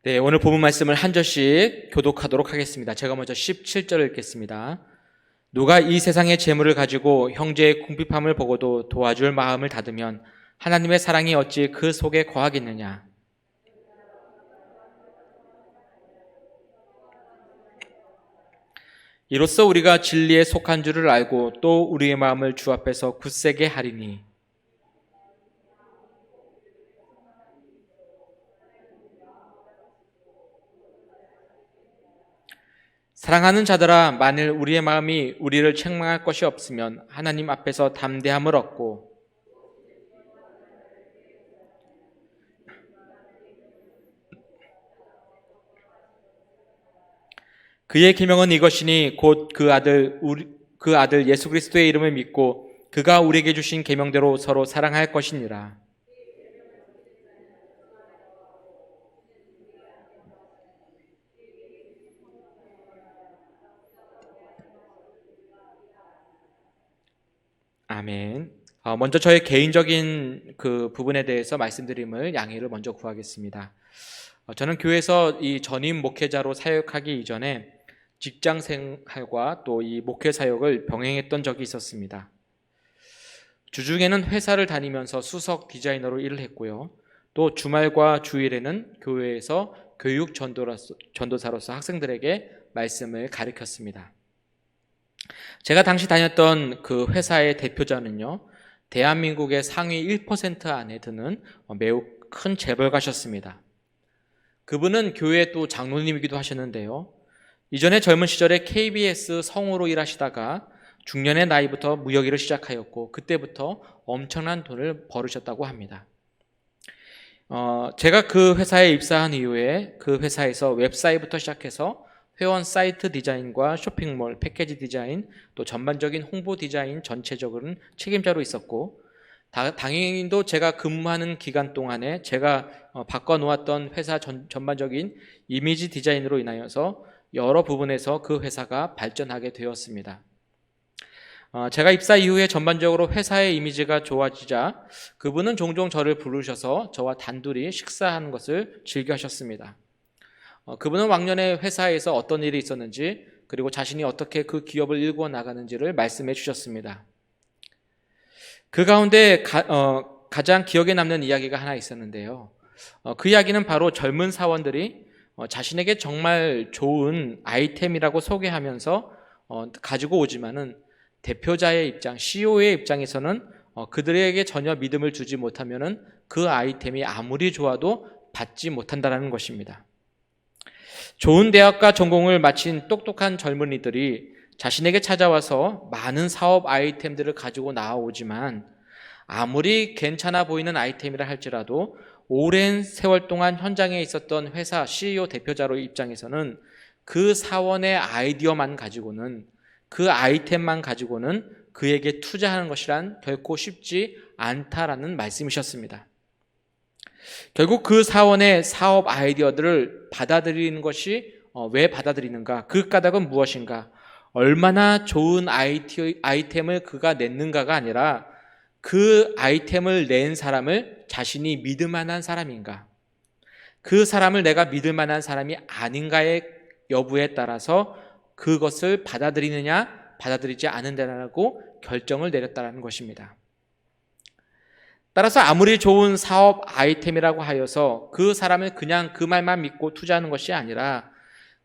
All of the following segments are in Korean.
네, 오늘 본문 말씀을 한 절씩 교독하도록 하겠습니다. 제가 먼저 17절을 읽겠습니다. 누가 이 세상의 재물을 가지고 형제의 궁핍함을 보고도 도와줄 마음을 닫으면 하나님의 사랑이 어찌 그 속에 거하겠느냐. 이로써 우리가 진리에 속한 줄을 알고 또 우리의 마음을 주 앞에서 굳세게 하리니 사랑하는 자들아, 만일 우리의 마음이 우리를 책망할 것이 없으면 하나님 앞에서 담대함을 얻고 그의 계명은 이것이니 곧 그 아들 예수 그리스도의 이름을 믿고 그가 우리에게 주신 계명대로 서로 사랑할 것이니라. 아멘. 먼저 저의 개인적인 그 부분에 대해서 말씀드림을 양해를 먼저 구하겠습니다. 저는 교회에서 이 전임 목회자로 사역하기 이전에 직장 생활과 또 이 목회 사역을 병행했던 적이 있었습니다. 주중에는 회사를 다니면서 수석 디자이너로 일을 했고요. 또 주말과 주일에는 교회에서 교육 전도사로서 학생들에게 말씀을 가르쳤습니다. 제가 당시 다녔던 그 회사의 대표자는요, 대한민국의 상위 1% 안에 드는 매우 큰 재벌가셨습니다. 그분은 교회 또 장로님이기도 하셨는데요. 이전에 젊은 시절에 KBS 성우로 일하시다가 중년의 나이부터 무역일을 시작하였고 그때부터 엄청난 돈을 벌으셨다고 합니다. 제가 그 회사에 입사한 이후에 그 회사에서 웹사이트부터 시작해서 회원 사이트 디자인과 쇼핑몰, 패키지 디자인, 또 전반적인 홍보 디자인 전체적으로는 책임자로 있었고 당연히도 제가 근무하는 기간 동안에 제가 바꿔놓았던 회사 전반적인 이미지 디자인으로 인하여서 여러 부분에서 그 회사가 발전하게 되었습니다. 제가 입사 이후에 전반적으로 회사의 이미지가 좋아지자 그분은 종종 저를 부르셔서 저와 단둘이 식사하는 것을 즐겨 하셨습니다. 그분은 왕년에 회사에서 어떤 일이 있었는지 그리고 자신이 어떻게 그 기업을 일구어 나가는지를 말씀해 주셨습니다. 그 가운데 가장 기억에 남는 이야기가 하나 있었는데요. 그 이야기는 바로 젊은 사원들이 자신에게 정말 좋은 아이템이라고 소개하면서 가지고 오지만은 대표자의 입장, CEO의 입장에서는 그들에게 전혀 믿음을 주지 못하면은 그 아이템이 아무리 좋아도 받지 못한다는 것입니다. 좋은 대학과 전공을 마친 똑똑한 젊은이들이 자신에게 찾아와서 많은 사업 아이템들을 가지고 나오지만 아무리 괜찮아 보이는 아이템이라 할지라도 오랜 세월 동안 현장에 있었던 회사 CEO 대표자로 입장에서는 그 사원의 아이디어만 가지고는 그 아이템만 가지고는 그에게 투자하는 것이란 결코 쉽지 않다라는 말씀이셨습니다. 결국 그 사원의 사업 아이디어들을 받아들이는 것이 왜 받아들이는가? 그 까닭은 무엇인가? 얼마나 좋은 아이템을 그가 냈는가가 아니라 그 아이템을 낸 사람을 자신이 믿을 만한 사람인가? 그 사람을 내가 믿을 만한 사람이 아닌가의 여부에 따라서 그것을 받아들이느냐 받아들이지 않는다라고 결정을 내렸다는 것입니다. 따라서 아무리 좋은 사업 아이템이라고 하여서 그 사람을 그냥 그 말만 믿고 투자하는 것이 아니라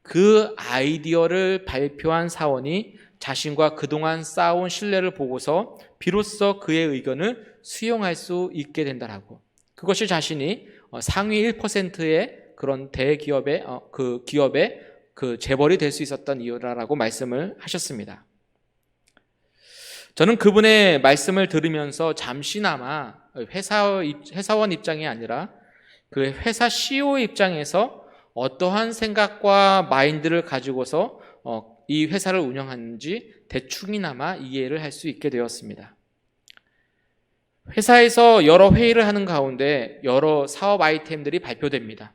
그 아이디어를 발표한 사원이 자신과 그동안 쌓아온 신뢰를 보고서 비로소 그의 의견을 수용할 수 있게 된다라고. 그것이 자신이 상위 1%의 그런 대기업의 그 기업의 그 재벌이 될 수 있었던 이유라고 말씀을 하셨습니다. 저는 그분의 말씀을 들으면서 잠시나마 회사원 입장이 아니라 그 회사 CEO 입장에서 어떠한 생각과 마인드를 가지고서 이 회사를 운영하는지 대충이나마 이해를 할 수 있게 되었습니다. 회사에서 여러 회의를 하는 가운데 여러 사업 아이템들이 발표됩니다.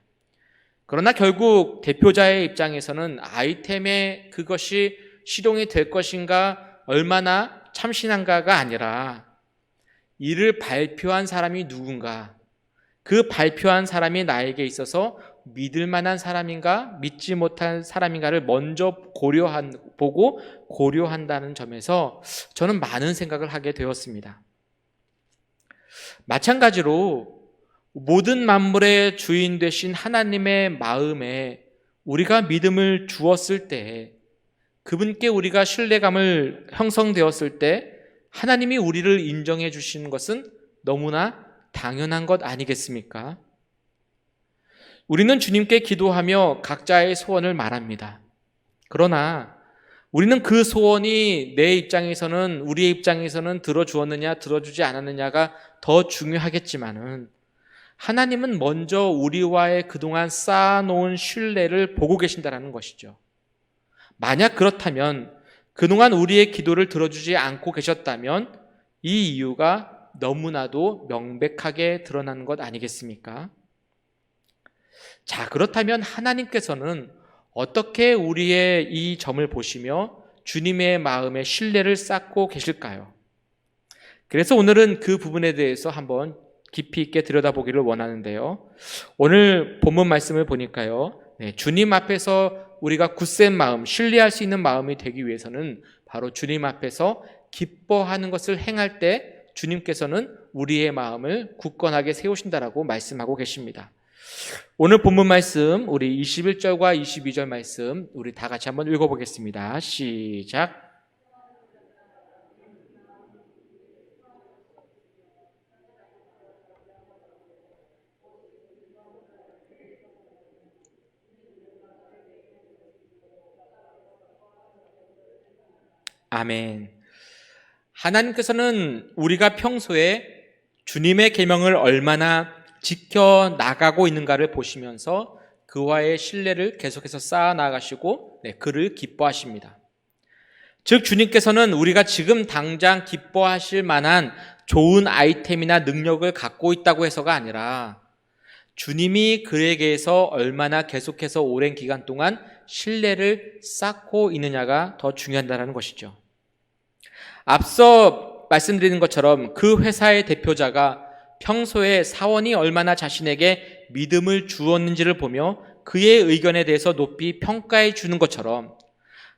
그러나 결국 대표자의 입장에서는 아이템에 그것이 실용이 될 것인가 얼마나 참신한가가 아니라 이를 발표한 사람이 누군가, 그 발표한 사람이 나에게 있어서 믿을 만한 사람인가 믿지 못한 사람인가를 먼저 보고 고려한다는 점에서 저는 많은 생각을 하게 되었습니다. 마찬가지로 모든 만물의 주인 되신 하나님의 마음에 우리가 믿음을 주었을 때, 그분께 우리가 신뢰감을 형성되었을 때 하나님이 우리를 인정해 주시는 것은 너무나 당연한 것 아니겠습니까? 우리는 주님께 기도하며 각자의 소원을 말합니다. 그러나 우리는 그 소원이 우리의 입장에서는 들어주었느냐 들어주지 않았느냐가 더 중요하겠지만은, 하나님은 먼저 우리와의 그동안 쌓아놓은 신뢰를 보고 계신다는 것이죠. 만약 그렇다면, 그동안 우리의 기도를 들어주지 않고 계셨다면 이 이유가 너무나도 명백하게 드러나는 것 아니겠습니까? 자, 그렇다면 하나님께서는 어떻게 우리의 이 점을 보시며 주님의 마음에 신뢰를 쌓고 계실까요? 그래서 오늘은 그 부분에 대해서 한번 깊이 있게 들여다보기를 원하는데요. 오늘 본문 말씀을 보니까요, 주님 앞에서 우리가 굳센 마음, 신뢰할 수 있는 마음이 되기 위해서는 바로 주님 앞에서 기뻐하는 것을 행할 때 주님께서는 우리의 마음을 굳건하게 세우신다라고 말씀하고 계십니다. 오늘 본문 말씀, 우리 21절과 22절 말씀 우리 다 같이 한번 읽어보겠습니다. 시작. 아멘. 하나님께서는 우리가 평소에 주님의 계명을 얼마나 지켜나가고 있는가를 보시면서 그와의 신뢰를 계속해서 쌓아나가시고 그를 기뻐하십니다. 즉, 주님께서는 우리가 지금 당장 기뻐하실 만한 좋은 아이템이나 능력을 갖고 있다고 해서가 아니라 주님이 그에게서 얼마나 계속해서 오랜 기간 동안 신뢰를 쌓고 있느냐가 더 중요하다는 것이죠. 앞서 말씀드린 것처럼 그 회사의 대표자가 평소에 사원이 얼마나 자신에게 믿음을 주었는지를 보며 그의 의견에 대해서 높이 평가해 주는 것처럼,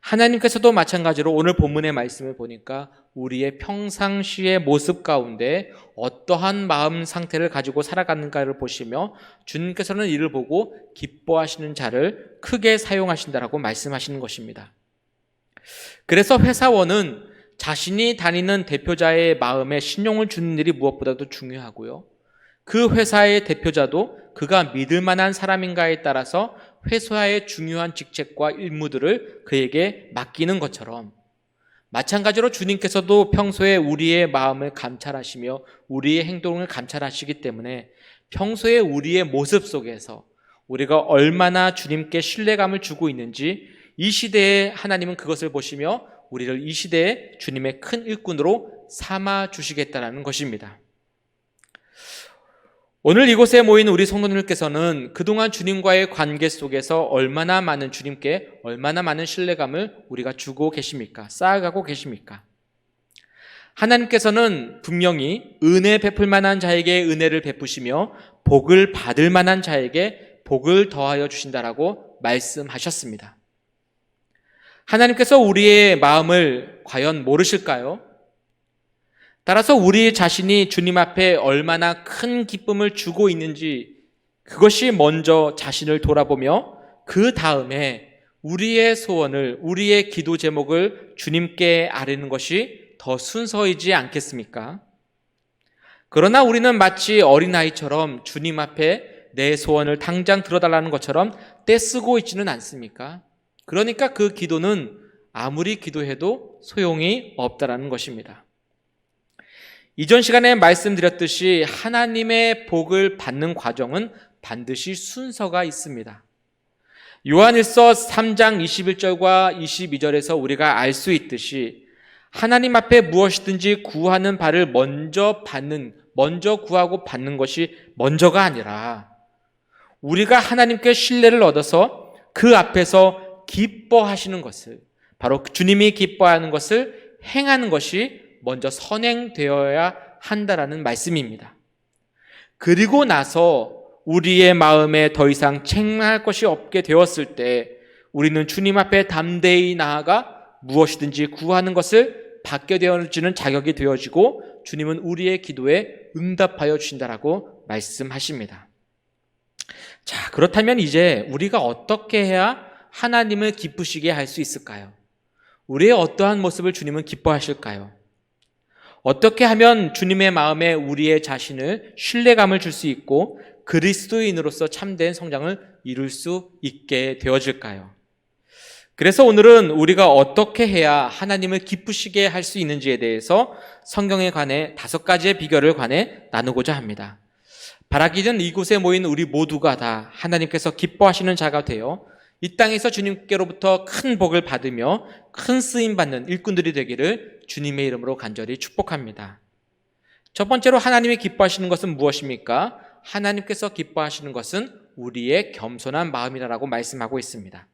하나님께서도 마찬가지로 오늘 본문의 말씀을 보니까 우리의 평상시의 모습 가운데 어떠한 마음 상태를 가지고 살아가는가를 보시며 주님께서는 이를 보고 기뻐하시는 자를 크게 사용하신다라고 말씀하시는 것입니다. 그래서 회사원은 자신이 다니는 대표자의 마음에 신용을 주는 일이 무엇보다도 중요하고요, 그 회사의 대표자도 그가 믿을 만한 사람인가에 따라서 회사의 중요한 직책과 임무들을 그에게 맡기는 것처럼, 마찬가지로 주님께서도 평소에 우리의 마음을 감찰하시며 우리의 행동을 감찰하시기 때문에 평소에 우리의 모습 속에서 우리가 얼마나 주님께 신뢰감을 주고 있는지 이 시대에 하나님은 그것을 보시며 우리를 이 시대에 주님의 큰 일꾼으로 삼아 주시겠다는 것입니다. 오늘 이곳에 모인 우리 성도님들께서는 그동안 주님과의 관계 속에서 주님께 얼마나 많은 신뢰감을 우리가 주고 계십니까? 쌓아가고 계십니까? 하나님께서는 분명히 은혜 베풀 만한 자에게 은혜를 베푸시며 복을 받을 만한 자에게 복을 더하여 주신다라고 말씀하셨습니다. 하나님께서 우리의 마음을 과연 모르실까요? 따라서 우리 자신이 주님 앞에 얼마나 큰 기쁨을 주고 있는지 그것이 먼저 자신을 돌아보며 그 다음에 우리의 소원을, 우리의 기도 제목을 주님께 아뢰는 것이 더 순서이지 않겠습니까? 그러나 우리는 마치 어린아이처럼 주님 앞에 내 소원을 당장 들어달라는 것처럼 떼쓰고 있지는 않습니까? 그러니까 그 기도는 아무리 기도해도 소용이 없다라는 것입니다. 이전 시간에 말씀드렸듯이 하나님의 복을 받는 과정은 반드시 순서가 있습니다. 요한일서 3장 21절과 22절에서 우리가 알 수 있듯이 하나님 앞에 무엇이든지 구하는 바를 먼저 구하고 받는 것이 먼저가 아니라 우리가 하나님께 신뢰를 얻어서 그 앞에서 기뻐하시는 것을, 바로 주님이 기뻐하는 것을 행하는 것이 먼저 선행되어야 한다라는 말씀입니다. 그리고 나서 우리의 마음에 더 이상 책망할 것이 없게 되었을 때 우리는 주님 앞에 담대히 나아가 무엇이든지 구하는 것을 받게 되어지는 자격이 되어지고 주님은 우리의 기도에 응답하여 주신다라고 말씀하십니다. 자, 그렇다면 이제 우리가 어떻게 해야 하나님을 기쁘시게 할 수 있을까요? 우리의 어떠한 모습을 주님은 기뻐하실까요? 어떻게 하면 주님의 마음에 우리의 자신을 신뢰감을 줄 수 있고 그리스도인으로서 참된 성장을 이룰 수 있게 되어질까요? 그래서 오늘은 우리가 어떻게 해야 하나님을 기쁘시게 할 수 있는지에 대해서 성경에 관해 5가지의 비결을 관해 나누고자 합니다. 바라기는 이곳에 모인 우리 모두가 다 하나님께서 기뻐하시는 자가 되어 이 땅에서 주님께로부터 큰 복을 받으며 큰 쓰임받는 일꾼들이 되기를 주님의 이름으로 간절히 축복합니다. 첫 번째로 하나님이 기뻐하시는 것은 무엇입니까? 하나님께서 기뻐하시는 것은 우리의 겸손한 마음이라고 말씀하고 있습니다.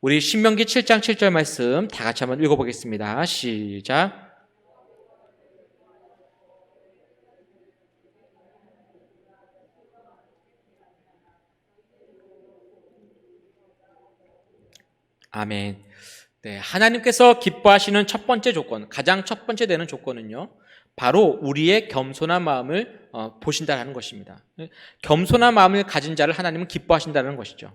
우리 신명기 7장 7절 말씀 다 같이 한번 읽어보겠습니다. 시작. 아멘. 네, 하나님께서 기뻐하시는 첫 번째 조건, 가장 첫 번째 되는 조건은요, 바로 우리의 겸손한 마음을 보신다는 것입니다. 겸손한 마음을 가진 자를 하나님은 기뻐하신다는 것이죠.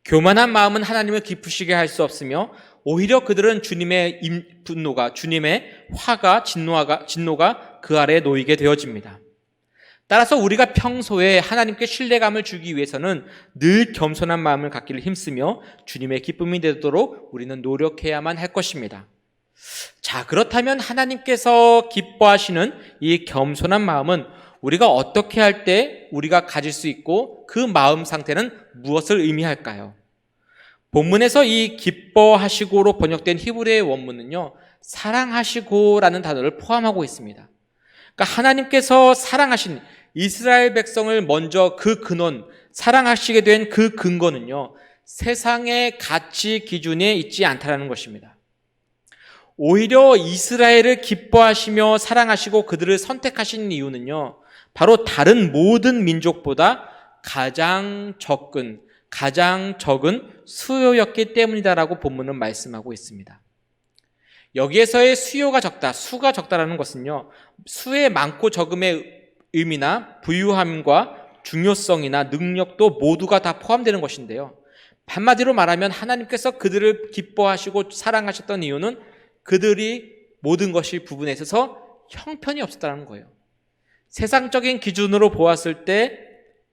교만한 마음은 하나님을 기쁘시게 할 수 없으며 오히려 그들은 주님의 분노가, 주님의 화가, 진노가 그 아래에 놓이게 되어집니다. 따라서 우리가 평소에 하나님께 신뢰감을 주기 위해서는 늘 겸손한 마음을 갖기를 힘쓰며 주님의 기쁨이 되도록 우리는 노력해야만 할 것입니다. 자, 그렇다면 하나님께서 기뻐하시는 이 겸손한 마음은 우리가 어떻게 할 때 우리가 가질 수 있고 그 마음 상태는 무엇을 의미할까요? 본문에서 이 기뻐하시고로 번역된 히브리의 원문은요, 사랑하시고라는 단어를 포함하고 있습니다. 그러니까 하나님께서 사랑하신 이스라엘 백성을 먼저 그 근원, 사랑하시게 된 그 근거는요, 세상의 가치 기준에 있지 않다라는 것입니다. 오히려 이스라엘을 기뻐하시며 사랑하시고 그들을 선택하신 이유는요, 바로 다른 모든 민족보다 가장 적은 수요였기 때문이다라고 본문은 말씀하고 있습니다. 여기에서의 수요가 적다, 수가 적다라는 것은요, 수의 많고 적음의 의미나 부유함과 중요성이나 능력도 모두가 다 포함되는 것인데요. 한마디로 말하면 하나님께서 그들을 기뻐하시고 사랑하셨던 이유는 그들이 모든 것이 부분에 있어서 형편이 없었다는 거예요. 세상적인 기준으로 보았을 때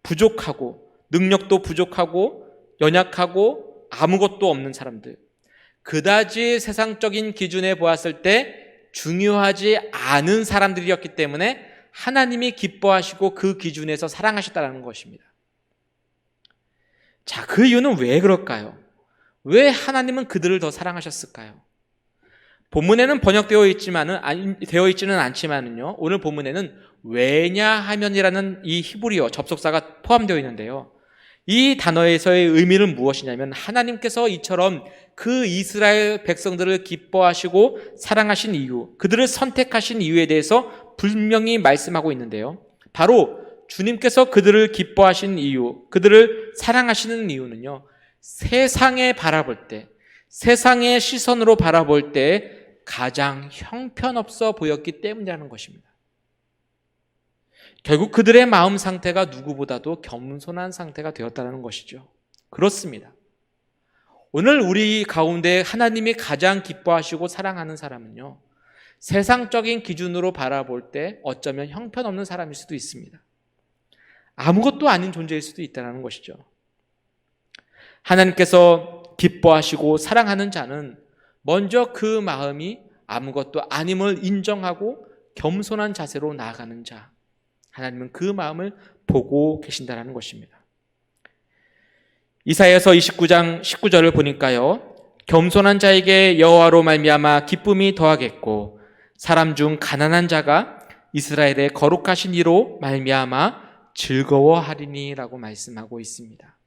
부족하고 능력도 부족하고 연약하고 아무것도 없는 사람들, 그다지 세상적인 기준에 보았을 때 중요하지 않은 사람들이었기 때문에 하나님이 기뻐하시고 그 기준에서 사랑하셨다는 것입니다. 자, 그 이유는 왜 그럴까요? 왜 하나님은 그들을 더 사랑하셨을까요? 본문에는 번역되어 있지는 않지만은요, 오늘 본문에는 왜냐하면이라는 이 히브리어 접속사가 포함되어 있는데요, 이 단어에서의 의미는 무엇이냐면 하나님께서 이처럼 그 이스라엘 백성들을 기뻐하시고 사랑하신 이유, 그들을 선택하신 이유에 대해서 분명히 말씀하고 있는데요, 바로 주님께서 그들을 기뻐하신 이유, 그들을 사랑하시는 이유는요, 세상에 바라볼 때, 세상의 시선으로 바라볼 때 가장 형편없어 보였기 때문이라는 것입니다. 결국 그들의 마음 상태가 누구보다도 겸손한 상태가 되었다는 것이죠. 그렇습니다. 오늘 우리 가운데 하나님이 가장 기뻐하시고 사랑하는 사람은요, 세상적인 기준으로 바라볼 때 어쩌면 형편없는 사람일 수도 있습니다. 아무것도 아닌 존재일 수도 있다는 것이죠. 하나님께서 기뻐하시고 사랑하는 자는 먼저 그 마음이 아무것도 아님을 인정하고 겸손한 자세로 나아가는 자, 하나님은 그 마음을 보고 계신다는 것입니다. 이사야서 29장 19절을 보니까요, 겸손한 자에게 여호와로 말미암아 기쁨이 더하겠고 사람 중 가난한 자가 이스라엘의 거룩하신 이로 말미암아 즐거워하리니라고 말씀하고 있습니다.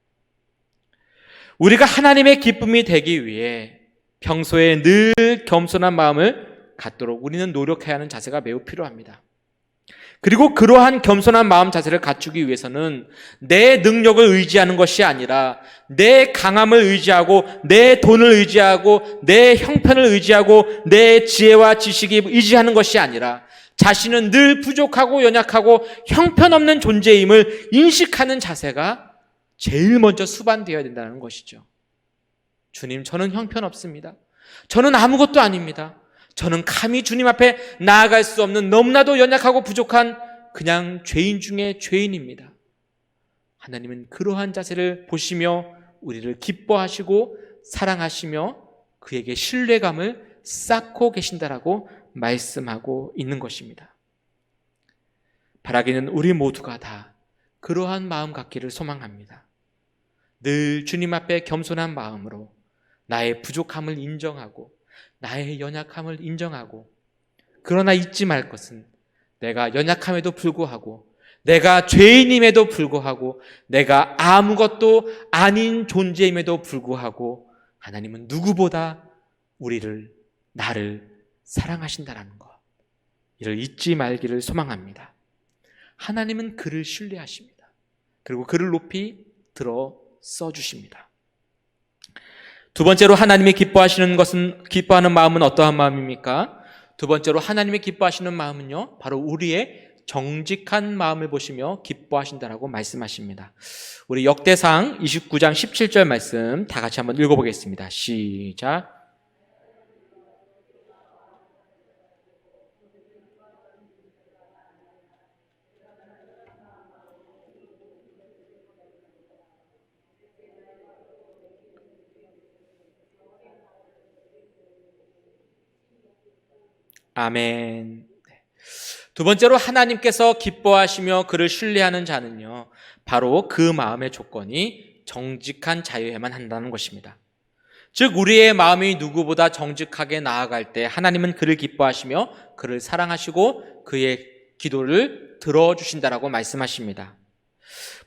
우리가 하나님의 기쁨이 되기 위해 평소에 늘 겸손한 마음을 갖도록 우리는 노력해야 하는 자세가 매우 필요합니다. 그리고 그러한 겸손한 마음 자세를 갖추기 위해서는 내 능력을 의지하는 것이 아니라 내 강함을 의지하고 내 돈을 의지하고 내 형편을 의지하고 내 지혜와 지식이 의지하는 것이 아니라 자신은 늘 부족하고 연약하고 형편없는 존재임을 인식하는 자세가 제일 먼저 수반되어야 된다는 것이죠. 주님, 저는 형편없습니다. 저는 아무것도 아닙니다. 저는 감히 주님 앞에 나아갈 수 없는 너무나도 연약하고 부족한 그냥 죄인 중에 죄인입니다. 하나님은 그러한 자세를 보시며 우리를 기뻐하시고 사랑하시며 그에게 신뢰감을 쌓고 계신다라고 말씀하고 있는 것입니다. 바라기는 우리 모두가 다 그러한 마음 갖기를 소망합니다. 늘 주님 앞에 겸손한 마음으로 나의 부족함을 인정하고 나의 연약함을 인정하고, 그러나 잊지 말 것은 내가 연약함에도 불구하고 내가 죄인임에도 불구하고 내가 아무것도 아닌 존재임에도 불구하고 하나님은 누구보다 나를 사랑하신다라는 것, 이를 잊지 말기를 소망합니다. 하나님은 그를 신뢰하십니다. 그리고 그를 높이 들어 써주십니다. 두 번째로 하나님이 기뻐하는 마음은 어떠한 마음입니까? 두 번째로 하나님이 기뻐하시는 마음은요, 바로 우리의 정직한 마음을 보시며 기뻐하신다라고 말씀하십니다. 우리 역대상 29장 17절 말씀 다 같이 한번 읽어보겠습니다. 시작. 아멘. 두 번째로 하나님께서 기뻐하시며 그를 신뢰하는 자는요, 바로 그 마음의 조건이 정직한 자여야만 한다는 것입니다. 즉 우리의 마음이 누구보다 정직하게 나아갈 때 하나님은 그를 기뻐하시며 그를 사랑하시고 그의 기도를 들어주신다라고 말씀하십니다.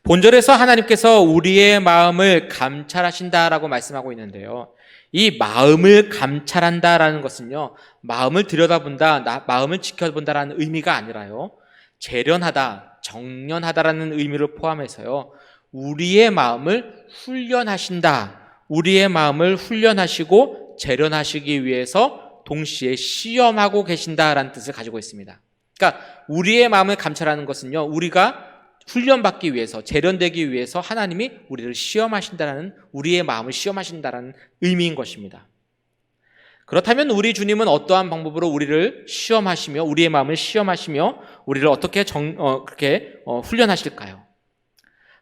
본절에서 하나님께서 우리의 마음을 감찰하신다라고 말씀하고 있는데요, 이 마음을 감찰한다라는 것은요, 마음을 들여다본다, 마음을 지켜본다라는 의미가 아니라요, 재련하다, 정련하다라는 의미를 포함해서요, 우리의 마음을 훈련하신다, 우리의 마음을 훈련하시고 재련하시기 위해서 동시에 시험하고 계신다라는 뜻을 가지고 있습니다. 그러니까 우리의 마음을 감찰하는 것은요, 우리가 훈련받기 위해서, 재련되기 위해서 하나님이 우리를 시험하신다라는, 우리의 마음을 시험하신다라는 의미인 것입니다. 그렇다면 우리 주님은 어떠한 방법으로 우리를 시험하시며 우리의 마음을 시험하시며 우리를 어떻게 그렇게 훈련하실까요?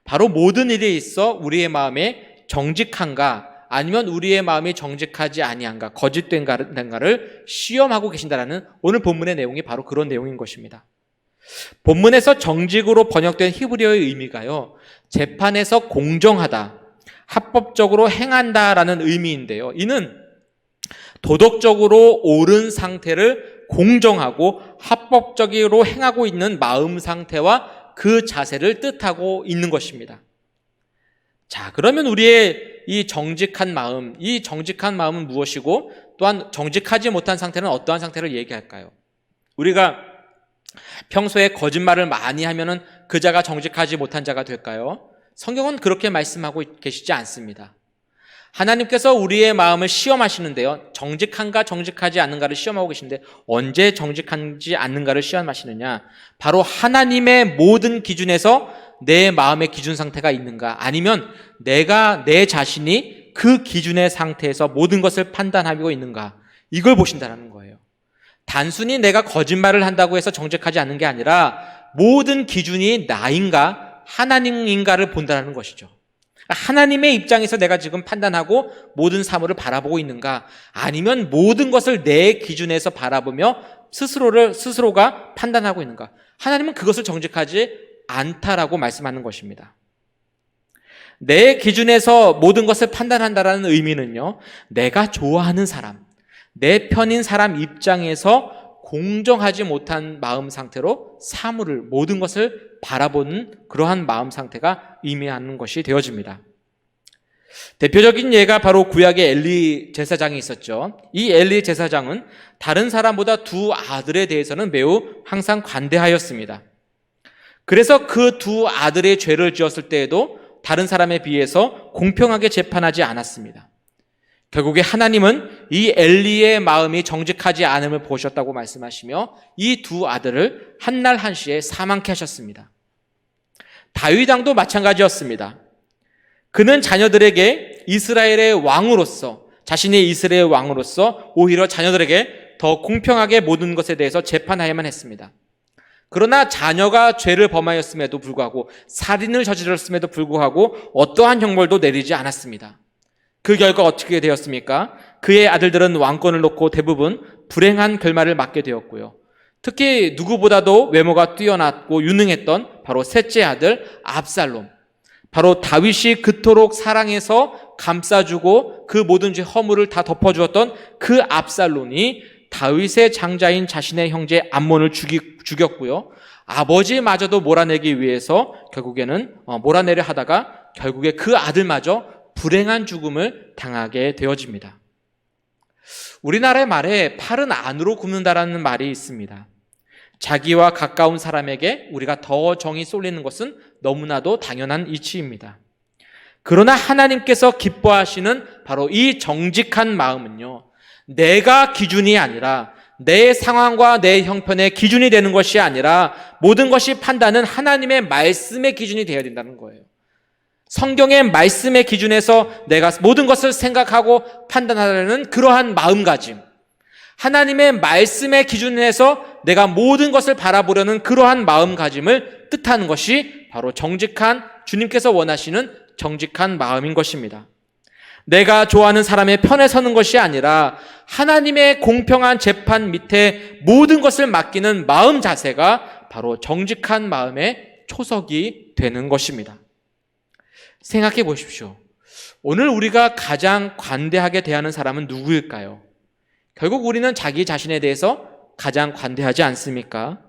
바로 모든 일에 있어 우리의 마음에 정직한가 아니면 우리의 마음이 정직하지 아니한가, 거짓된가를 시험하고 계신다라는 오늘 본문의 내용이 바로 그런 내용인 것입니다. 본문에서 정직으로 번역된 히브리어의 의미가요, 재판에서 공정하다, 합법적으로 행한다라는 의미인데요, 이는 도덕적으로 옳은 상태를 공정하고 합법적으로 행하고 있는 마음 상태와 그 자세를 뜻하고 있는 것입니다. 자, 그러면 우리의 이 정직한 마음은 무엇이고 또한 정직하지 못한 상태는 어떠한 상태를 얘기할까요? 우리가 평소에 거짓말을 많이 하면은 그 자가 정직하지 못한 자가 될까요? 성경은 그렇게 말씀하고 계시지 않습니다. 하나님께서 우리의 마음을 시험하시는데요, 정직한가 정직하지 않는가를 시험하고 계신데 언제 정직한지 않는가를 시험하시느냐? 바로 하나님의 모든 기준에서 내 마음의 기준 상태가 있는가, 아니면 내 자신이 그 기준의 상태에서 모든 것을 판단하고 있는가, 이걸 보신다는 거예요. 단순히 내가 거짓말을 한다고 해서 정직하지 않는 게 아니라 모든 기준이 나인가 하나님인가를 본다는 것이죠. 하나님의 입장에서 내가 지금 판단하고 모든 사물을 바라보고 있는가, 아니면 모든 것을 내 기준에서 바라보며 스스로가 판단하고 있는가. 하나님은 그것을 정직하지 않다라고 말씀하는 것입니다. 내 기준에서 모든 것을 판단한다라는 의미는요, 내가 좋아하는 사람, 내 편인 사람 입장에서 공정하지 못한 마음 상태로 모든 것을 바라보는 그러한 마음 상태가 의미하는 것이 되어집니다. 대표적인 예가 바로 구약의 엘리 제사장이 있었죠. 이 엘리 제사장은 다른 사람보다 두 아들에 대해서는 매우 항상 관대하였습니다. 그래서 그 두 아들의 죄를 지었을 때에도 다른 사람에 비해서 공평하게 재판하지 않았습니다. 결국에 하나님은 이 엘리의 마음이 정직하지 않음을 보셨다고 말씀하시며 이 두 아들을 한날 한시에 사망케 하셨습니다. 다윗 왕도 마찬가지였습니다. 그는 자녀들에게 이스라엘의 왕으로서, 자신의 이스라엘 왕으로서 오히려 자녀들에게 더 공평하게 모든 것에 대해서 재판해야만 했습니다. 그러나 자녀가 죄를 범하였음에도 불구하고, 살인을 저질렀음에도 불구하고 어떠한 형벌도 내리지 않았습니다. 그 결과 어떻게 되었습니까? 그의 아들들은 왕권을 놓고 대부분 불행한 결말을 맞게 되었고요. 특히 누구보다도 외모가 뛰어났고 유능했던 바로 셋째 아들 압살롬, 바로 다윗이 그토록 사랑해서 감싸주고 그 모든 죄 허물을 다 덮어주었던 그 압살롬이 다윗의 장자인 자신의 형제 암몬을 죽였고요. 아버지마저도 몰아내기 위해서 결국에는 몰아내려 하다가 결국에 그 아들마저 불행한 죽음을 당하게 되어집니다. 우리나라의 말에 팔은 안으로 굽는다라는 말이 있습니다. 자기와 가까운 사람에게 우리가 더 정이 쏠리는 것은 너무나도 당연한 이치입니다. 그러나 하나님께서 기뻐하시는 바로 이 정직한 마음은요, 내가 기준이 아니라, 내 상황과 내 형편의 기준이 되는 것이 아니라 모든 것이 판단은 하나님의 말씀의 기준이 되어야 된다는 거예요. 성경의 말씀의 기준에서 내가 모든 것을 생각하고 판단하려는 그러한 마음가짐, 하나님의 말씀의 기준에서 내가 모든 것을 바라보려는 그러한 마음가짐을 뜻하는 것이 바로 정직한, 주님께서 원하시는 정직한 마음인 것입니다. 내가 좋아하는 사람의 편에 서는 것이 아니라 하나님의 공평한 재판 밑에 모든 것을 맡기는 마음 자세가 바로 정직한 마음의 초석이 되는 것입니다. 생각해 보십시오. 오늘 우리가 가장 관대하게 대하는 사람은 누구일까요? 결국 우리는 자기 자신에 대해서 가장 관대하지 않습니까?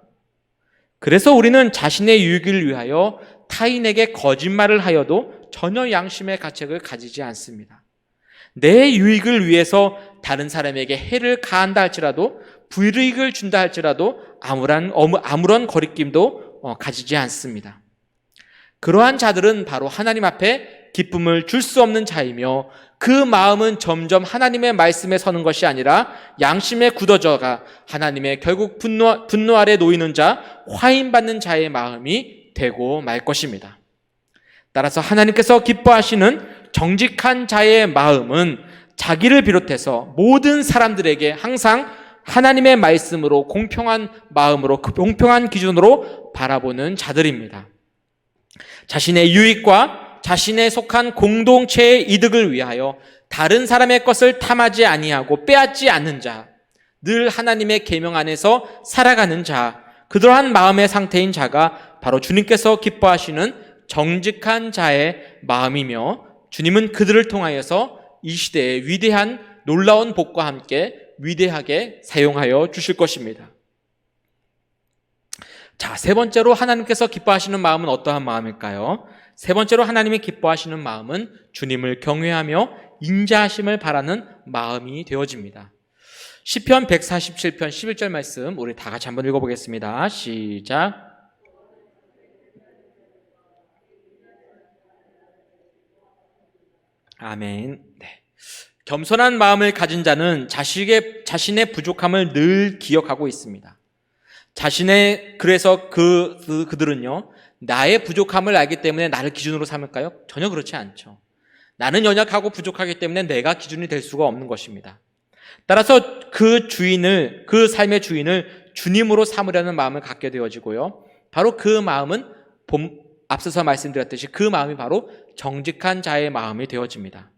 그래서 우리는 자신의 유익을 위하여 타인에게 거짓말을 하여도 전혀 양심의 가책을 가지지 않습니다. 내 유익을 위해서 다른 사람에게 해를 가한다 할지라도, 불이익을 준다 할지라도 아무런 거리낌도 가지지 않습니다. 그러한 자들은 바로 하나님 앞에 기쁨을 줄 수 없는 자이며, 그 마음은 점점 하나님의 말씀에 서는 것이 아니라 양심에 굳어져가 하나님의 결국 분노 아래 놓이는 자, 화인받는 자의 마음이 되고 말 것입니다. 따라서 하나님께서 기뻐하시는 정직한 자의 마음은 자기를 비롯해서 모든 사람들에게 항상 하나님의 말씀으로, 공평한 마음으로, 그 공평한 기준으로 바라보는 자들입니다. 자신의 유익과 자신에 속한 공동체의 이득을 위하여 다른 사람의 것을 탐하지 아니하고 빼앗지 않는 자, 늘 하나님의 계명 안에서 살아가는 자, 그러한 마음의 상태인 자가 바로 주님께서 기뻐하시는 정직한 자의 마음이며, 주님은 그들을 통하여서 이 시대에 위대한 놀라운 복과 함께 위대하게 사용하여 주실 것입니다. 자, 세 번째로 하나님께서 기뻐하시는 마음은 어떠한 마음일까요? 세 번째로 하나님이 기뻐하시는 마음은 주님을 경외하며 인자하심을 바라는 마음이 되어집니다. 시편 147편 11절 말씀 우리 다 같이 한번 읽어보겠습니다. 시작. 아멘. 네. 겸손한 마음을 가진 자는 자신의 부족함을 늘 기억하고 있습니다. 그래서 그들은요, 나의 부족함을 알기 때문에 나를 기준으로 삼을까요? 전혀 그렇지 않죠. 나는 연약하고 부족하기 때문에 내가 기준이 될 수가 없는 것입니다. 따라서 그 삶의 주인을 주님으로 삼으려는 마음을 갖게 되어지고요. 바로 그 마음은 앞서서 말씀드렸듯이 그 마음이 바로 정직한 자의 마음이 되어집니다.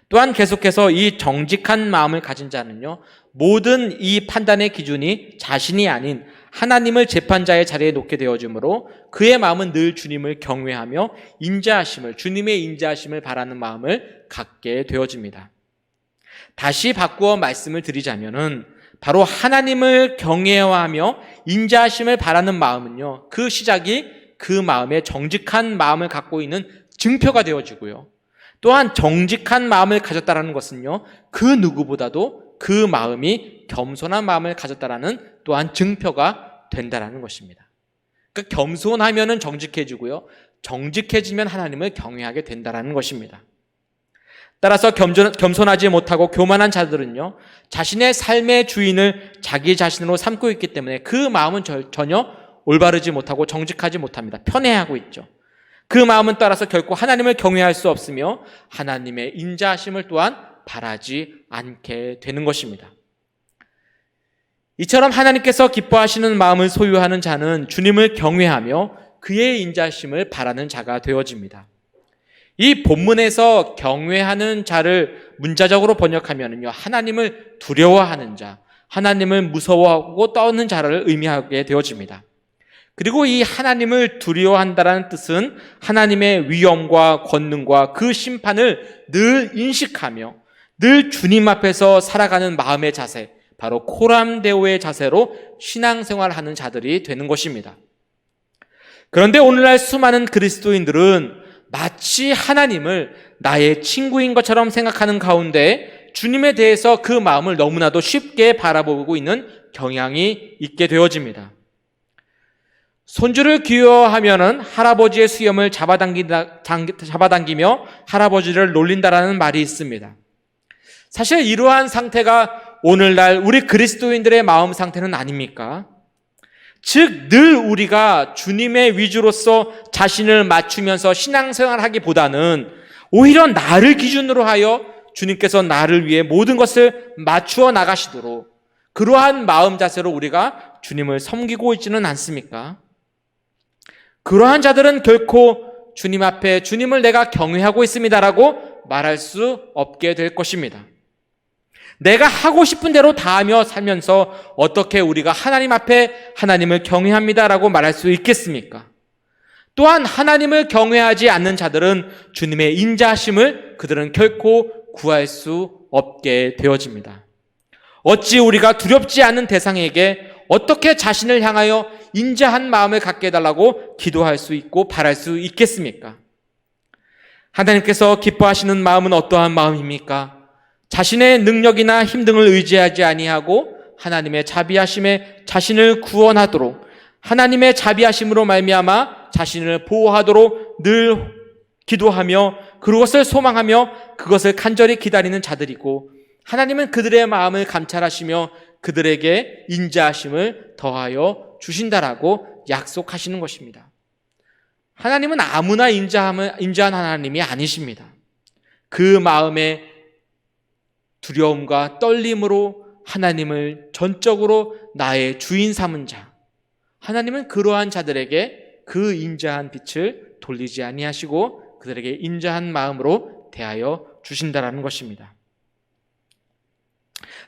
또한 계속해서 이 정직한 마음을 가진 자는요, 모든 이 판단의 기준이 자신이 아닌 하나님을 재판자의 자리에 놓게 되어지므로 그의 마음은 늘 주님을 경외하며 주님의 인자하심을 바라는 마음을 갖게 되어집니다. 다시 바꾸어 말씀을 드리자면은 바로 하나님을 경외하며 인자하심을 바라는 마음은요, 그 시작이 그 마음의 정직한 마음을 갖고 있는 증표가 되어지고요. 또한 정직한 마음을 가졌다라는 것은요, 그 누구보다도 그 마음이 겸손한 마음을 가졌다라는 또한 증표가 된다라는 것입니다. 그러니까 겸손하면은 정직해지고요. 정직해지면 하나님을 경외하게 된다는 것입니다. 따라서 겸손하지 못하고 교만한 자들은요, 자신의 삶의 주인을 자기 자신으로 삼고 있기 때문에 그 마음은 전혀 올바르지 못하고 정직하지 못합니다. 편애하고 있죠. 그 마음은 따라서 결코 하나님을 경외할 수 없으며 하나님의 인자하심을 또한 바라지 않게 되는 것입니다. 이처럼 하나님께서 기뻐하시는 마음을 소유하는 자는 주님을 경외하며 그의 인자하심을 바라는 자가 되어집니다. 이 본문에서 경외하는 자를 문자적으로 번역하면요, 하나님을 두려워하는 자, 하나님을 무서워하고 떠는 자를 의미하게 되어집니다. 그리고 이 하나님을 두려워한다는 뜻은 하나님의 위엄과 권능과 그 심판을 늘 인식하며 늘 주님 앞에서 살아가는 마음의 자세, 바로 코람데오의 자세로 신앙생활하는 자들이 되는 것입니다. 그런데 오늘날 수많은 그리스도인들은 마치 하나님을 나의 친구인 것처럼 생각하는 가운데 주님에 대해서 그 마음을 너무나도 쉽게 바라보고 있는 경향이 있게 되어집니다. 손주를 귀여워하면은 할아버지의 수염을 잡아당기며 할아버지를 놀린다라는 말이 있습니다. 사실 이러한 상태가 오늘날 우리 그리스도인들의 마음 상태는 아닙니까? 즉, 늘 우리가 주님의 위주로서 자신을 맞추면서 신앙생활하기보다는 오히려 나를 기준으로 하여 주님께서 나를 위해 모든 것을 맞추어 나가시도록 그러한 마음 자세로 우리가 주님을 섬기고 있지는 않습니까? 그러한 자들은 결코 주님 앞에 주님을 내가 경외하고 있습니다라고 말할 수 없게 될 것입니다. 내가 하고 싶은 대로 다 하며 살면서 어떻게 우리가 하나님 앞에 하나님을 경외합니다라고 말할 수 있겠습니까? 또한 하나님을 경외하지 않는 자들은 주님의 인자하심을 그들은 결코 구할 수 없게 되어집니다. 어찌 우리가 두렵지 않은 대상에게 어떻게 자신을 향하여 인자한 마음을 갖게 해달라고 기도할 수 있고 바랄 수 있겠습니까? 하나님께서 기뻐하시는 마음은 어떠한 마음입니까? 자신의 능력이나 힘 등을 의지하지 아니하고 하나님의 자비하심에 자신을 구원하도록 하나님의 자비하심으로 말미암아 자신을 보호하도록 늘 기도하며 그것을 소망하며 그것을 간절히 기다리는 자들이고 하나님은 그들의 마음을 감찰하시며 그들에게 인자하심을 더하여 주신다라고 약속하시는 것입니다. 하나님은 아무나 인자한 하나님이 아니십니다. 그 마음의 두려움과 떨림으로 하나님을 전적으로 나의 주인 삼은 자, 하나님은 그러한 자들에게 그 인자한 빛을 돌리지 아니하시고 그들에게 인자한 마음으로 대하여 주신다라는 것입니다.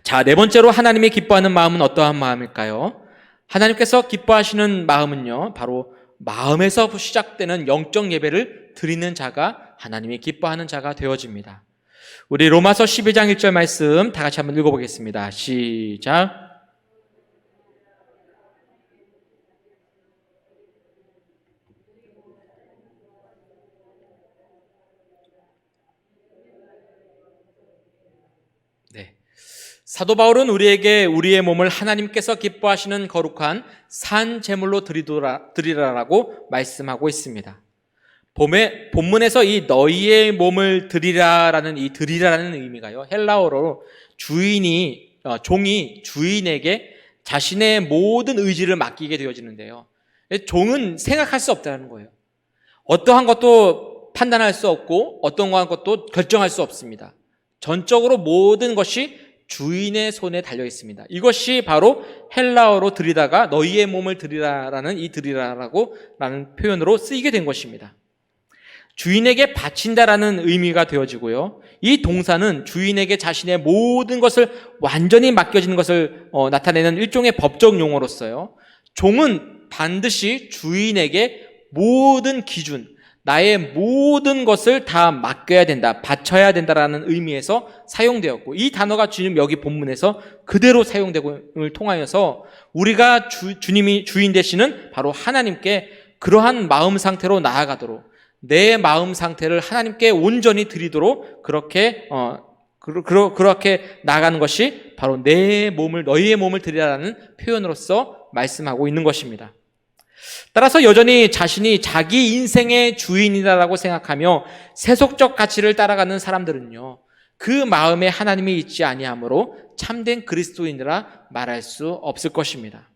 자, 네 번째로 하나님이 기뻐하는 마음은 어떠한 마음일까요? 하나님께서 기뻐하시는 마음은요, 바로 마음에서 시작되는 영적 예배를 드리는 자가 하나님이 기뻐하는 자가 되어집니다. 우리 로마서 12장 1절 말씀 다 같이 한번 읽어보겠습니다. 시작. 네. 사도 바울은 우리에게 우리의 몸을 하나님께서 기뻐하시는 거룩한 산 제물로 드리라라고 말씀하고 있습니다. 본문에서 이 너희의 몸을 드리라라는 이 드리라라는 의미가요, 헬라어로 종이 주인에게 자신의 모든 의지를 맡기게 되어지는데요. 종은 생각할 수 없다는 거예요. 어떠한 것도 판단할 수 없고 어떤 것도 결정할 수 없습니다. 전적으로 모든 것이 주인의 손에 달려 있습니다. 이것이 바로 헬라어로 드리다가 너희의 몸을 드리라라는 이 드리라라고 라는 표현으로 쓰이게 된 것입니다. 주인에게 바친다라는 의미가 되어지고요. 이 동사는 주인에게 자신의 모든 것을 완전히 맡겨지는 것을 나타내는 일종의 법적 용어로서요. 종은 반드시 주인에게 모든 기준, 나의 모든 것을 다 맡겨야 된다, 바쳐야 된다라는 의미에서 사용되었고, 이 단어가 지금 여기 본문에서 그대로 사용됨을 통하여서 우리가 주님이 주인 되시는 바로 하나님께 그러한 마음 상태로 나아가도록 내 마음 상태를 하나님께 온전히 드리도록 그렇게 나아가는 것이 바로 너희의 몸을 드리라는 표현으로서 말씀하고 있는 것입니다. 따라서 여전히 자신이 자기 인생의 주인이다라고 생각하며 세속적 가치를 따라가는 사람들은요, 그 마음에 하나님이 있지 아니하므로 참된 그리스도인이라 말할 수 없을 것입니다.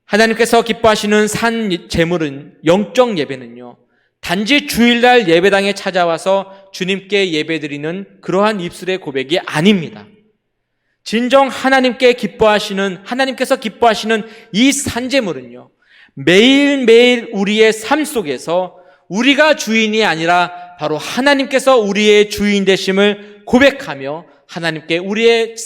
하나님께서 기뻐하시는 산 제물은, 영적 예배는요, 단지 주일날 예배당에 찾아와서 주님께 예배드리는 그러한 입술의 고백이 아닙니다. 진정 하나님께서 기뻐하시는 이 산제물은요, 매일매일 우리의 삶 속에서 우리가 주인이 아니라 바로 하나님께서 우리의 주인 되심을 고백하며 하나님께 우리의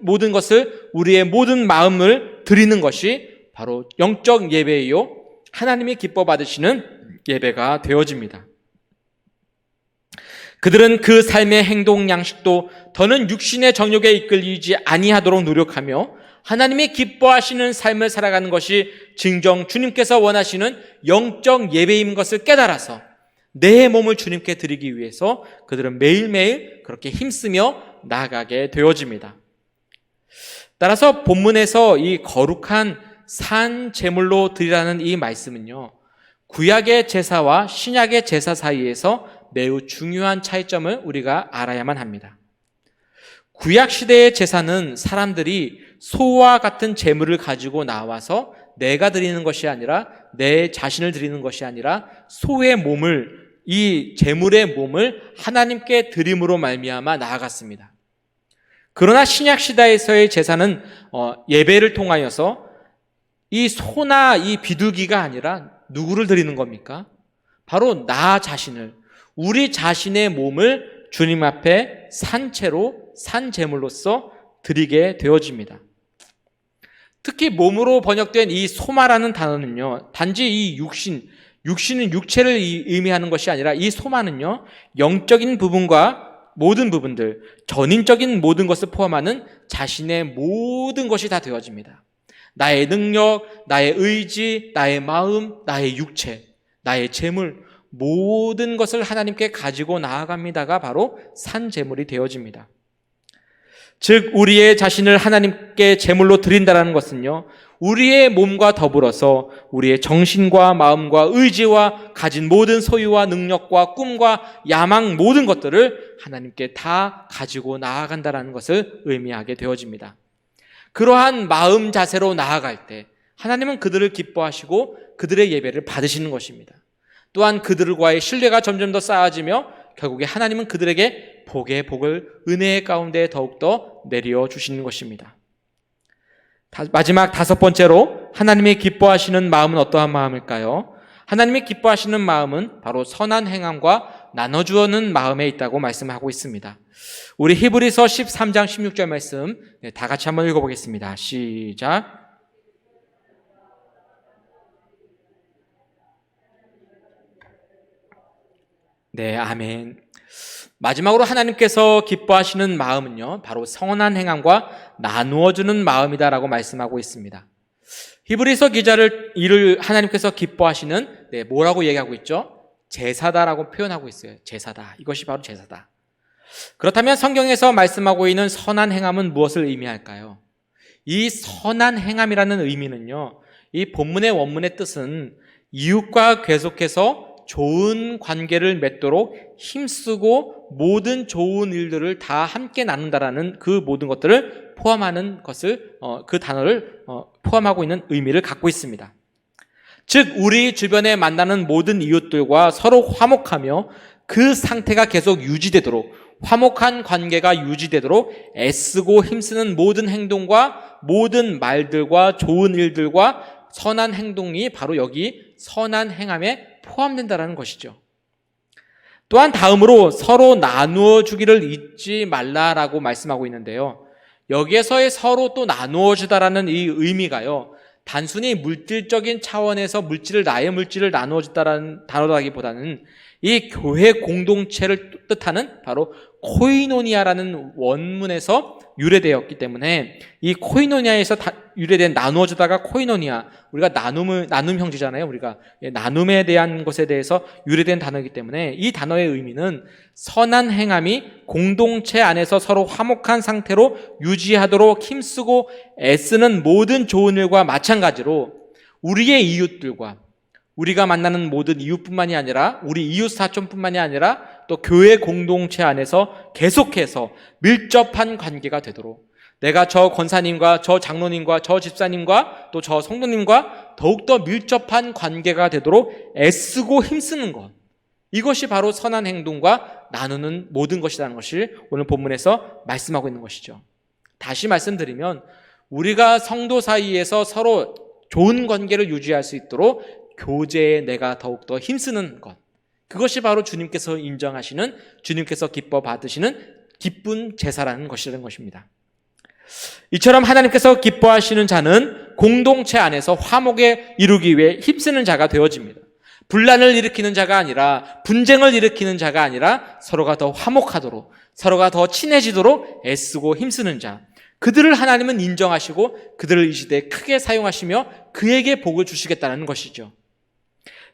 모든 것을, 우리의 모든 마음을 드리는 것이 바로 영적 예배이요, 하나님이 기뻐 받으시는 예배가 되어집니다. 그들은 그 삶의 행동 양식도 더는 육신의 정욕에 이끌리지 아니하도록 노력하며 하나님이 기뻐하시는 삶을 살아가는 것이 진정 주님께서 원하시는 영적 예배인 것을 깨달아서 내 몸을 주님께 드리기 위해서 그들은 매일매일 그렇게 힘쓰며 나아가게 되어집니다. 따라서 본문에서 이 거룩한 산 제물로 드리라는 이 말씀은요, 구약의 제사와 신약의 제사 사이에서 매우 중요한 차이점을 우리가 알아야만 합니다. 구약 시대의 제사는 사람들이 소와 같은 제물을 가지고 나와서 내가 드리는 것이 아니라, 내 자신을 드리는 것이 아니라 소의 몸을, 이 제물의 몸을 하나님께 드림으로 말미암아 나아갔습니다. 그러나 신약 시대에서의 제사는 예배를 통하여서 이 소나 이 비둘기가 아니라 누구를 드리는 겁니까? 바로 나 자신을, 우리 자신의 몸을 주님 앞에 산채로, 산제물로서 드리게 되어집니다. 특히 몸으로 번역된 이 소마라는 단어는요, 단지 이 육신은 육체를 의미하는 것이 아니라 이 소마는요, 영적인 부분과 모든 부분들, 전인적인 모든 것을 포함하는 자신의 모든 것이 다 되어집니다. 나의 능력, 나의 의지, 나의 마음, 나의 육체, 나의 재물, 모든 것을 하나님께 가지고 나아갑니다가 바로 산제물이 되어집니다. 즉 우리의 자신을 하나님께 제물로 드린다는 것은요, 우리의 몸과 더불어서 우리의 정신과 마음과 의지와 가진 모든 소유와 능력과 꿈과 야망, 모든 것들을 하나님께 다 가지고 나아간다는 것을 의미하게 되어집니다. 그러한 마음 자세로 나아갈 때 하나님은 그들을 기뻐하시고 그들의 예배를 받으시는 것입니다. 또한 그들과의 신뢰가 점점 더 쌓아지며 결국에 하나님은 그들에게 복의 복을 은혜의 가운데 더욱더 내려주시는 것입니다. 마지막 5번째로 하나님이 기뻐하시는 마음은 어떠한 마음일까요? 하나님이 기뻐하시는 마음은 바로 선한 행함과 나눠주는 마음에 있다고 말씀하고 있습니다. 우리 히브리서 13장 16절 말씀 다 같이 한번 읽어보겠습니다. 시작. 네, 아멘. 마지막으로 하나님께서 기뻐하시는 마음은요, 바로 선한 행함과 나누어주는 마음이다라고 말씀하고 있습니다. 히브리서 기자를 이를 하나님께서 기뻐하시는, 뭐라고 얘기하고 있죠? 제사다라고 표현하고 있어요. 제사다. 이것이 바로 제사다. 그렇다면 성경에서 말씀하고 있는 선한 행함은 무엇을 의미할까요? 이 선한 행함이라는 의미는요, 이 본문의 원문의 뜻은 이웃과 계속해서 좋은 관계를 맺도록 힘쓰고 모든 좋은 일들을 다 함께 나눈다라는 그 모든 것들을 포함하는 것을, 그 단어를 포함하고 있는 의미를 갖고 있습니다. 즉 우리 주변에 만나는 모든 이웃들과 서로 화목하며 그 상태가 계속 유지되도록, 화목한 관계가 유지되도록 애쓰고 힘쓰는 모든 행동과 모든 말들과 좋은 일들과 선한 행동이 바로 여기 선한 행함에 포함된다는 것이죠. 또한 다음으로 서로 나누어 주기를 잊지 말라라고 말씀하고 있는데요, 여기에서의 서로 또 나누어 주다라는 이 의미가요, 단순히 물질적인 차원에서 나의 물질을 나누어 주다라는 단어라기보다는 이 교회 공동체를 뜻하는 바로 코이노니아라는 원문에서 유래되었기 때문에 이 코이노니아에서 유래된 나누어주다가 코이노니아, 우리가 나눔 형제잖아요. 우리가 나눔에 대한 것에 대해서 유래된 단어이기 때문에 이 단어의 의미는 선한 행함이 공동체 안에서 서로 화목한 상태로 유지하도록 힘쓰고 애쓰는 모든 좋은 일과 마찬가지로 우리의 이웃들과 우리가 만나는 모든 이웃뿐만이 아니라 우리 이웃 사촌뿐만이 아니라 또 교회 공동체 안에서 계속해서 밀접한 관계가 되도록 내가 저 권사님과 저 장로님과 저 집사님과 또 저 성도님과 더욱더 밀접한 관계가 되도록 애쓰고 힘쓰는 것, 이것이 바로 선한 행동과 나누는 모든 것이라는 것을 오늘 본문에서 말씀하고 있는 것이죠. 다시 말씀드리면 우리가 성도 사이에서 서로 좋은 관계를 유지할 수 있도록 교제에 내가 더욱더 힘쓰는 것, 그것이 바로 주님께서 인정하시는, 주님께서 기뻐 받으시는 기쁜 제사라는 것이라는 것입니다. 이처럼 하나님께서 기뻐하시는 자는 공동체 안에서 화목에 이루기 위해 힘쓰는 자가 되어집니다. 분란을 일으키는 자가 아니라, 분쟁을 일으키는 자가 아니라 서로가 더 화목하도록, 서로가 더 친해지도록 애쓰고 힘쓰는 자, 그들을 하나님은 인정하시고 그들을 이 시대에 크게 사용하시며 그에게 복을 주시겠다는 것이죠.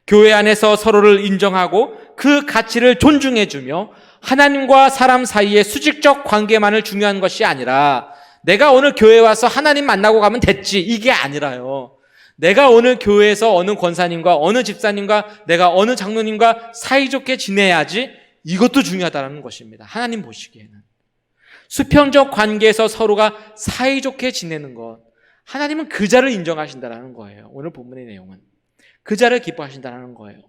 교회 안에서 서로를 인정하고 그 가치를 존중해주며 하나님과 사람 사이의 수직적 관계만을 중요한 것이 아니라 내가 오늘 교회에 와서 하나님 만나고 가면 됐지, 이게 아니라요. 내가 오늘 교회에서 어느 권사님과 어느 집사님과 내가 어느 장로님과 사이좋게 지내야지, 이것도 중요하다는 것입니다. 하나님 보시기에는 수평적 관계에서 서로가 사이좋게 지내는 것, 하나님은 그 자를 인정하신다는 거예요. 오늘 본문의 내용은 그 자를 기뻐하신다는 거예요.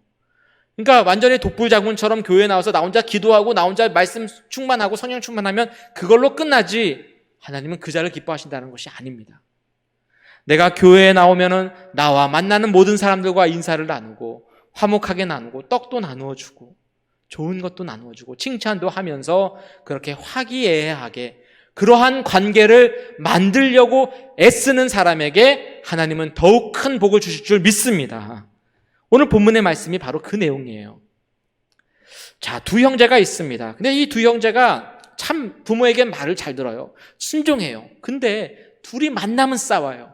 그러니까 완전히 독불장군처럼 교회에 나와서 나 혼자 기도하고 나 혼자 말씀 충만하고 성령 충만하면 그걸로 끝나지, 하나님은 그 자를 기뻐하신다는 것이 아닙니다. 내가 교회에 나오면은 나와 만나는 모든 사람들과 인사를 나누고 화목하게 나누고 떡도 나누어 주고 좋은 것도 나누어 주고 칭찬도 하면서 그렇게 화기애애하게 그러한 관계를 만들려고 애쓰는 사람에게 하나님은 더욱 큰 복을 주실 줄 믿습니다. 오늘 본문의 말씀이 바로 그 내용이에요. 자, 두 형제가 있습니다. 근데 이 두 형제가 참 부모에게 말을 잘 들어요. 순종해요. 근데 둘이 만나면 싸워요.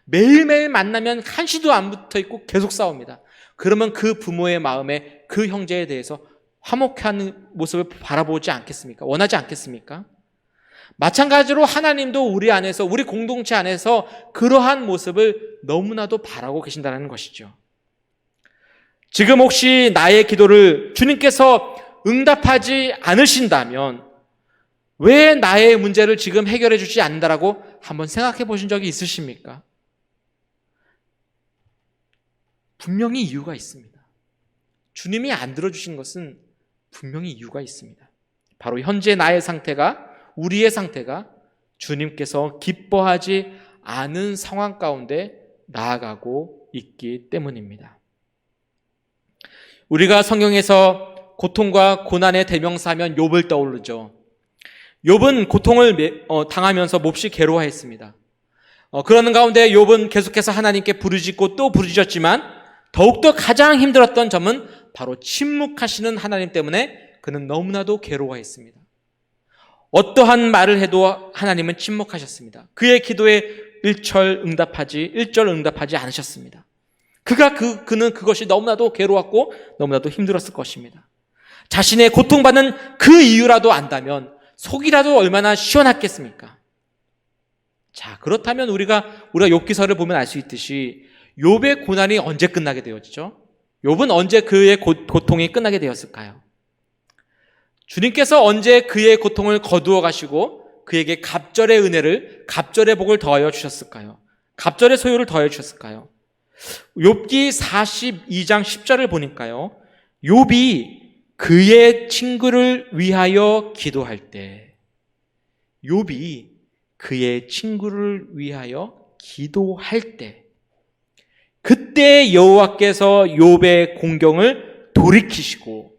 매일매일 만나면 한시도 안 붙어 있고 계속 싸웁니다. 그러면 그 부모의 마음에 그 형제에 대해서 화목한 모습을 바라보지 않겠습니까? 원하지 않겠습니까? 마찬가지로 하나님도 우리 안에서, 우리 공동체 안에서 그러한 모습을 너무나도 바라고 계신다는 것이죠. 지금 혹시 나의 기도를 주님께서 응답하지 않으신다면 왜 나의 문제를 지금 해결해 주지 않는다라고 한번 생각해 보신 적이 있으십니까? 분명히 이유가 있습니다. 주님이 안 들어주신 것은 분명히 이유가 있습니다. 바로 현재 나의 상태가, 우리의 상태가 주님께서 기뻐하지 않은 상황 가운데 나아가고 있기 때문입니다. 우리가 성경에서 고통과 고난의 대명사하면 욥을 떠오르죠. 욥은 고통을 당하면서 몹시 괴로워했습니다. 그러는 가운데 욥은 계속해서 하나님께 부르짖고 또 부르짖었지만 더욱더 가장 힘들었던 점은 바로 침묵하시는 하나님 때문에 그는 너무나도 괴로워했습니다. 어떠한 말을 해도 하나님은 침묵하셨습니다. 그의 기도에 1절 응답하지 않으셨습니다. 그는 그것이 너무나도 괴로웠고 너무나도 힘들었을 것입니다. 자신의 고통받는 그 이유라도 안다면 속이라도 얼마나 시원했겠습니까? 자, 그렇다면 우리가 욥기서를 보면 알 수 있듯이 욥의 고난이 언제 끝나게 되었죠? 욥은 언제 그의 고통이 끝나게 되었을까요? 주님께서 언제 그의 고통을 거두어 가시고 그에게 갑절의 은혜를, 갑절의 복을 더하여 주셨을까요? 갑절의 소유를 더하여 주셨을까요? 욥기 42장 10절을 보니까요, 욥이 그의 친구를 위하여 기도할 때, 욥이 그의 친구를 위하여 기도할 때, 그때 여호와께서 욥의 공경을 돌이키시고,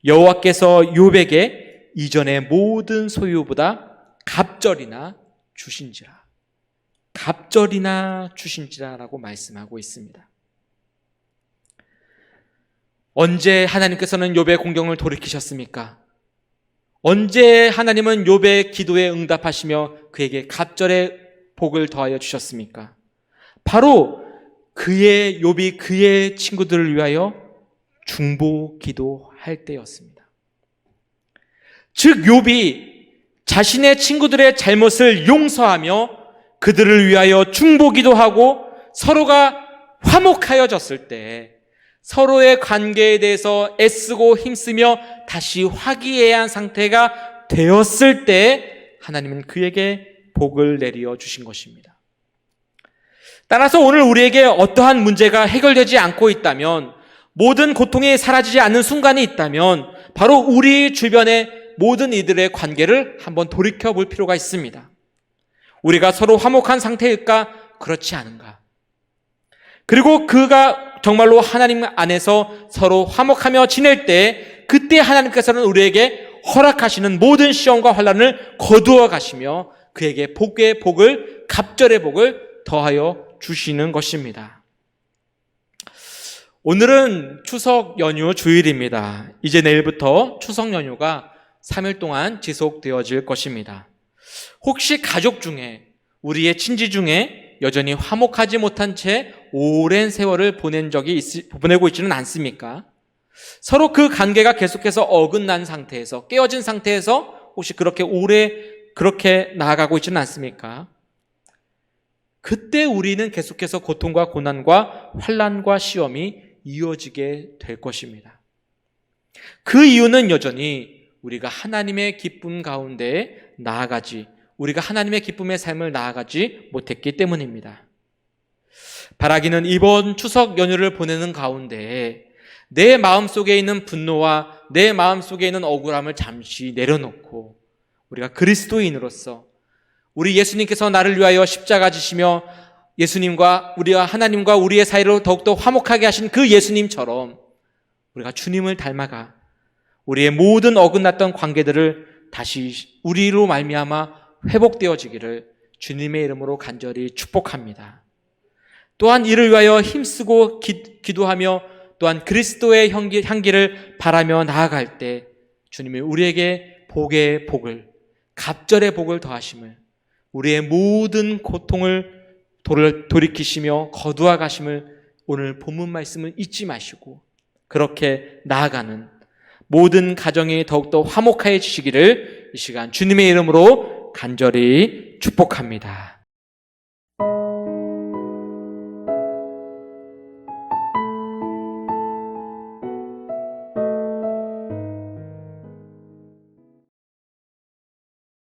여호와께서 욥에게 이전의 모든 소유보다 갑절이나 주신지라라고 말씀하고 있습니다. 언제 하나님께서는 욥의 공경을 돌이키셨습니까? 언제 하나님은 욥의 기도에 응답하시며 그에게 갑절의 복을 더하여 주셨습니까? 바로 욥이 그의 친구들을 위하여 중보 기도할 때였습니다. 즉 욥이 자신의 친구들의 잘못을 용서하며 그들을 위하여 중보기도 하고 서로가 화목하여졌을 때, 서로의 관계에 대해서 애쓰고 힘쓰며 다시 화기애애한 상태가 되었을 때 하나님은 그에게 복을 내려 주신 것입니다. 따라서 오늘 우리에게 어떠한 문제가 해결되지 않고 있다면, 모든 고통이 사라지지 않는 순간이 있다면 바로 우리 주변의 모든 이들의 관계를 한번 돌이켜 볼 필요가 있습니다. 우리가 서로 화목한 상태일까? 그렇지 않은가? 그리고 그가 정말로 하나님 안에서 서로 화목하며 지낼 때, 그때 하나님께서는 우리에게 허락하시는 모든 시험과 환난을 거두어 가시며 그에게 복의 복을, 갑절의 복을 더하여 주시는 것입니다. 오늘은 추석 연휴 주일입니다. 이제 내일부터 추석 연휴가 3일 동안 지속되어질 것입니다. 혹시 가족 중에, 우리의 친지 중에 여전히 화목하지 못한 채 오랜 세월을 보내고 있지는 않습니까? 서로 그 관계가 계속해서 어긋난 상태에서, 깨어진 상태에서 혹시 그렇게 오래 그렇게 나아가고 있지는 않습니까? 그때 우리는 계속해서 고통과 고난과 환난과 시험이 이어지게 될 것입니다. 그 이유는 여전히 우리가 하나님의 기쁨 가운데 나아가지, 우리가 하나님의 기쁨의 삶을 나아가지 못했기 때문입니다. 바라기는 이번 추석 연휴를 보내는 가운데 내 마음속에 있는 분노와 내 마음속에 있는 억울함을 잠시 내려놓고, 우리가 그리스도인으로서 우리 예수님께서 나를 위하여 십자가 지시며 예수님과 우리와 하나님과 우리의 사이를 더욱더 화목하게 하신 그 예수님처럼 우리가 주님을 닮아가 우리의 모든 어긋났던 관계들을 다시 우리로 말미암아 회복되어지기를 주님의 이름으로 간절히 축복합니다. 또한 이를 위하여 힘쓰고 기도하며 또한 그리스도의 향기를 바라며 나아갈 때 주님이 우리에게 복의 복을, 갑절의 복을 더하심을, 우리의 모든 고통을 돌이키시며 거두어 가심을 오늘 본문 말씀을 잊지 마시고 그렇게 나아가는 모든 가정이 더욱더 화목해지시기를 이 시간 주님의 이름으로 간절히 축복합니다.